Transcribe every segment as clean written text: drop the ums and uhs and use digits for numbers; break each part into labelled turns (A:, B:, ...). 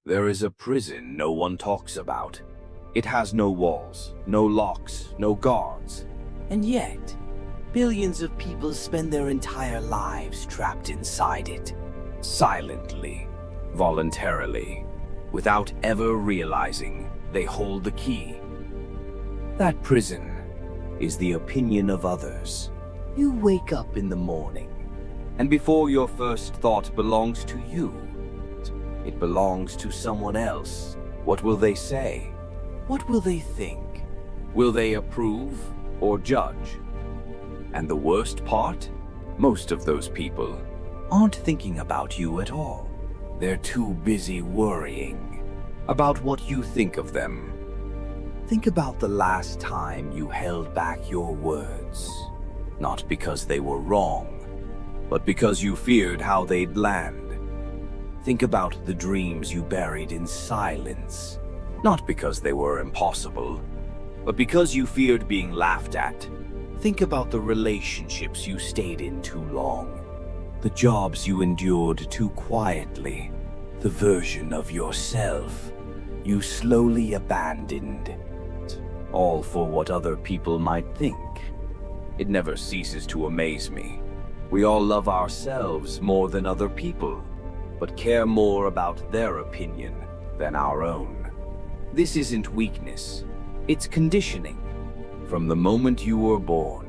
A: There is a prison no one talks about. It has no walls, no locks, no guards. And yet, billions of people spend their entire lives trapped inside it, silently, voluntarily, without ever realizing they hold the key. That prison is the opinion of others. You wake up in the morning, and before your first thought belongs to you, it belongs to someone else. What will they say? What will they think? Will they approve or judge? And the worst part? Most of those people aren't thinking about you at all. They're too busy worrying about what you think of them. Think about the last time you held back your words, not because they were wrong, but because you feared how they'd land. Think about the dreams you buried in silence, not because they were impossible, but because you feared being laughed at. Think about the relationships you stayed in too long, the jobs you endured too quietly, the version of yourself you slowly abandoned, all for what other people might think. It never ceases to amaze me. We all love ourselves more than other people, but care more about their opinion than our own. This isn't weakness, it's conditioning. From the moment you were born,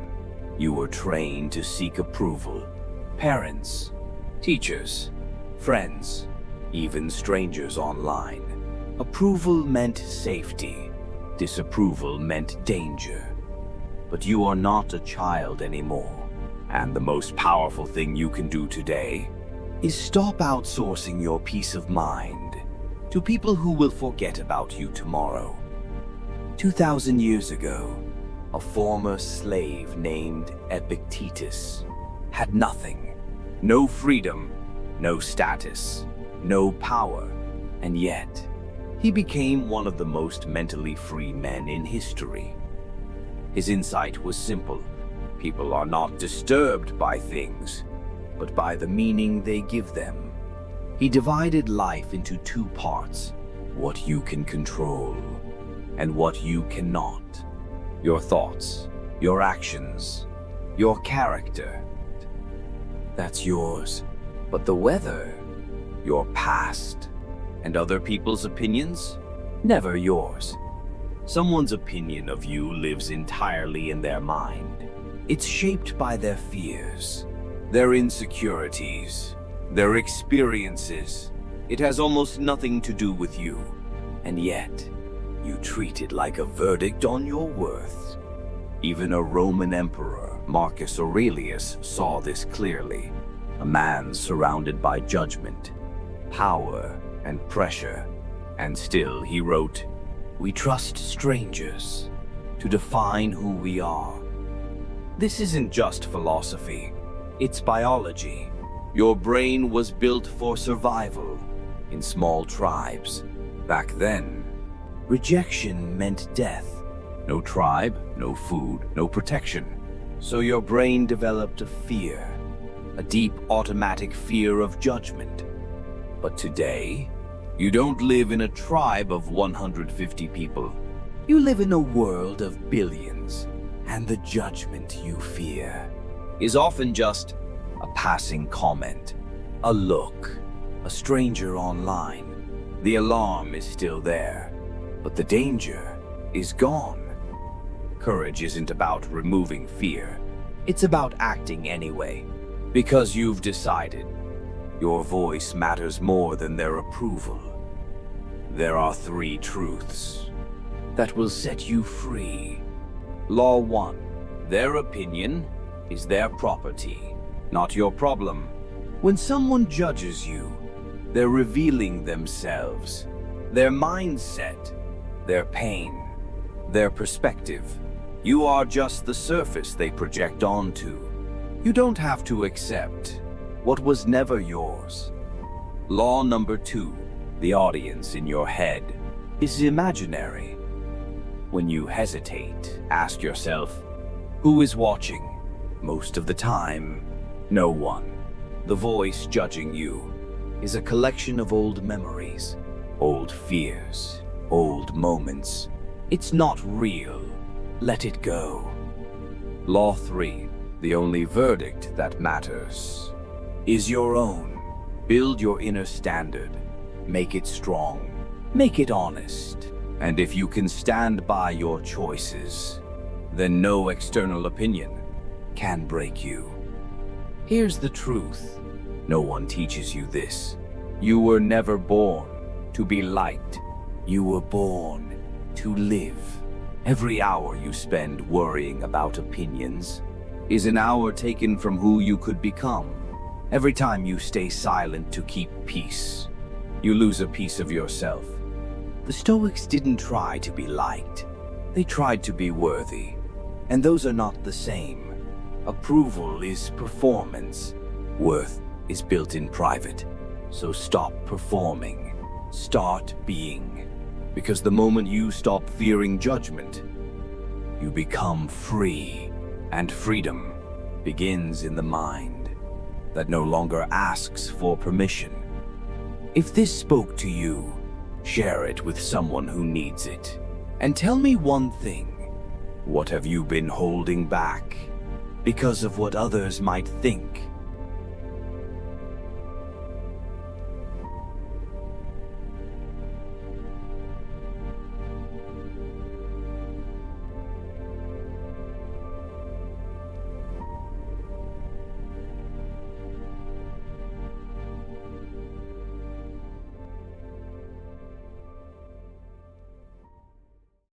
A: you were trained to seek approval. Parents, teachers, friends, even strangers online. Approval meant safety, disapproval meant danger. But you are not a child anymore, and the most powerful thing you can do today is stop outsourcing your peace of mind to people who will forget about you tomorrow. 2,000 years ago, a former slave named Epictetus had nothing. No freedom, no status, no power, and yet he became one of the most mentally free men in history. His insight was simple. People are not disturbed by things, but by the meaning they give them. He divided life into two parts: what you can control and what you cannot. Your thoughts, your actions, your character. That's yours. But the weather, your past, and other people's opinions, never yours. Someone's opinion of you lives entirely in their mind. It's shaped by their fears, their insecurities, their experiences. It has almost nothing to do with you, and yet you treat it like a verdict on your worth. Even a Roman emperor, Marcus Aurelius, saw this clearly. A man surrounded by judgment, power, and pressure, and still he wrote, "We trust strangers to define who we are." This isn't just philosophy, it's biology. Your brain was built for survival in small tribes. Back then, rejection meant death. No tribe, no food, no protection. So your brain developed a fear, a deep automatic fear of judgment. But today, you don't live in a tribe of 150 people. You live in a world of billions, and the judgment you fear is often just a passing comment, a look, a stranger online. The alarm is still there, but the danger is gone. Courage isn't about removing fear. It's about acting anyway, because you've decided your voice matters more than their approval. There are 3 truths that will set you free. Law 1. Their opinion is their property, not your problem. When someone judges you, they're revealing themselves, their mindset, their pain, their perspective. You are just the surface they project onto. You don't have to accept what was never yours. Law number 2. The audience in your head is imaginary. When you hesitate, ask yourself, who is watching? Most of the time, no one. The voice judging you is a collection of old memories, Old fears, old moments. It's not real. Let it go. Law 3. The only verdict that matters is your own. Build your inner standard. Make it strong. Make it honest. And if you can stand by your choices, then no external opinion can break you. Here's the truth. No one teaches you this. You were never born to be liked. You were born to live. Every hour you spend worrying about opinions is an hour taken from who you could become. Every time you stay silent to keep peace, you lose a piece of yourself. The Stoics didn't try to be liked. They tried to be worthy. And those are not the same. Approval is performance. Worth is built in private. So stop performing. Start being. Because the moment you stop fearing judgment, you become free. And freedom begins in the mind that no longer asks for permission. If this spoke to you, share it with someone who needs it. And tell me one thing. What have you been holding back because of what others might think?